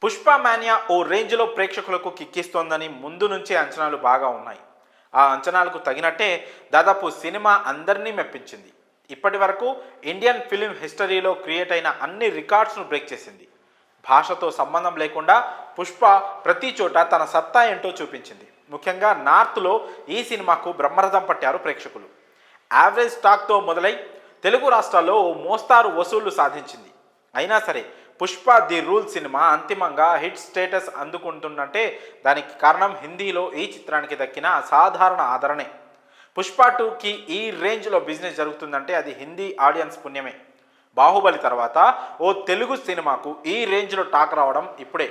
పుష్ప మాన్యా ఓ రేంజ్లో ప్రేక్షకులకు కిక్కిస్తోందని ముందు నుంచే అంచనాలు బాగా ఉన్నాయి. ఆ అంచనాలకు తగినట్టే దాదాపు సినిమా అందరినీ మెప్పించింది. ఇప్పటి వరకు ఇండియన్ ఫిలిం హిస్టరీలో క్రియేట్ అయిన అన్ని రికార్డ్స్ను బ్రేక్ చేసింది. భాషతో సంబంధం లేకుండా పుష్ప ప్రతి చోట తన సత్తా ఏంటో చూపించింది. ముఖ్యంగా నార్త్లో ఈ సినిమాకు బ్రహ్మరథం పట్టారు ప్రేక్షకులు. యావరేజ్ టాక్తో మొదలై తెలుగు రాష్ట్రాల్లో ఓ మోస్తారు వసూళ్లు సాధించింది. అయినా సరే పుష్ప ది రూల్ సినిమా అంతిమంగా హిట్ స్టేటస్ అందుకుంటుందంటే దానికి కారణం హిందీలో ఈ చిత్రానికి దక్కిన అసాధారణ ఆదరణే. పుష్ప 2కి ఈ రేంజ్లో బిజినెస్ జరుగుతుందంటే అది హిందీ ఆడియన్స్ పుణ్యమే. బాహుబలి తర్వాత ఓ తెలుగు సినిమాకు ఈ రేంజ్లో టాక్ రావడం ఇప్పుడే.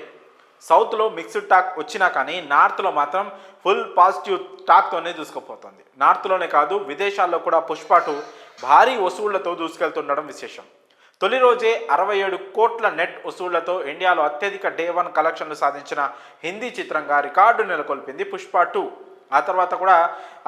సౌత్లో మిక్స్డ్ టాక్ వచ్చినా కానీ నార్త్లో మాత్రం ఫుల్ పాజిటివ్ టాక్తోనే దూసుకుపోతుంది. నార్త్లోనే కాదు విదేశాల్లో కూడా పుష్ప 2 భారీ వసూళ్లతో దూసుకెళ్తుండడం విశేషం. తొలి రోజే 67 కోట్ల నెట్ వసూళ్లతో ఇండియాలో అత్యధిక డే 1 కలెక్షన్లు సాధించిన హిందీ చిత్రంగా రికార్డు నెలకొల్పింది పుష్ప 2. ఆ తర్వాత కూడా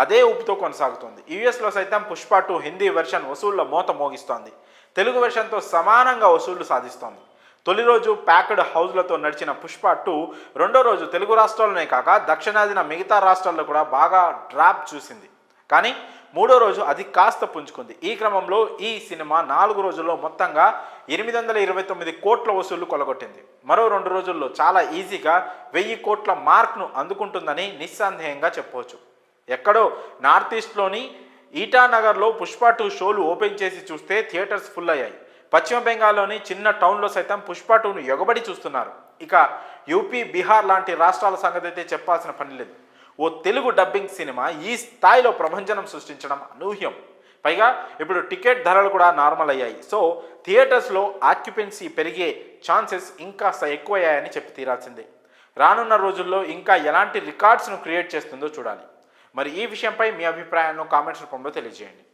అదే ఊపుతో కొనసాగుతుంది. యూఎస్లో సైతం పుష్ప 2 హిందీ వెర్షన్ వసూళ్ల మోత మోగిస్తోంది. తెలుగు వెర్షన్తో సమానంగా వసూళ్లు సాధిస్తోంది. తొలి రోజు ప్యాక్డ్ హౌస్లతో నడిచిన పుష్ప 2 రెండో రోజు తెలుగు రాష్ట్రాల్లోనే కాక దక్షిణాదిన మిగతా రాష్ట్రాల్లో కూడా బాగా డ్రాప్ చూసింది. కానీ మూడో రోజు అది కాస్త పుంజుకుంది. ఈ క్రమంలో ఈ సినిమా 4 రోజుల్లో మొత్తంగా 829 కోట్ల వసూళ్లు కొలగొట్టింది. మరో 2 రోజుల్లో చాలా ఈజీగా 1000 కోట్ల మార్క్ను అందుకుంటుందని నిస్సందేహంగా చెప్పవచ్చు. ఎక్కడో నార్త్ ఈస్ట్లోని ఈటానగర్లో పుష్ప 2 షోలు ఓపెన్ చేసి చూస్తే థియేటర్స్ ఫుల్ అయ్యాయి. పశ్చిమ బెంగాల్లోని చిన్న టౌన్లో సైతం పుష్ప 2ను ఎగబడి చూస్తున్నారు. ఇక యూపీ, బీహార్ లాంటి రాష్ట్రాల సంగతి అయితే చెప్పాల్సిన పని లేదు. ఓ తెలుగు డబ్బింగ్ సినిమా ఈ స్థాయిలో ప్రభంజనం సృష్టించడం అనూహ్యం. పైగా ఇప్పుడు టికెట్ ధరలు కూడా నార్మల్ అయ్యాయి. సో థియేటర్స్లో ఆక్యుపెన్సీ పెరిగే ఛాన్సెస్ ఇంకా ఎక్కువయ్యాయని చెప్పి తీరాల్సిందే. రానున్న రోజుల్లో ఇంకా ఎలాంటి రికార్డ్స్ను క్రియేట్ చేస్తుందో చూడాలి. మరి ఈ విషయంపై మీ అభిప్రాయాలను కామెంట్స్ రూపంలో తెలియజేయండి.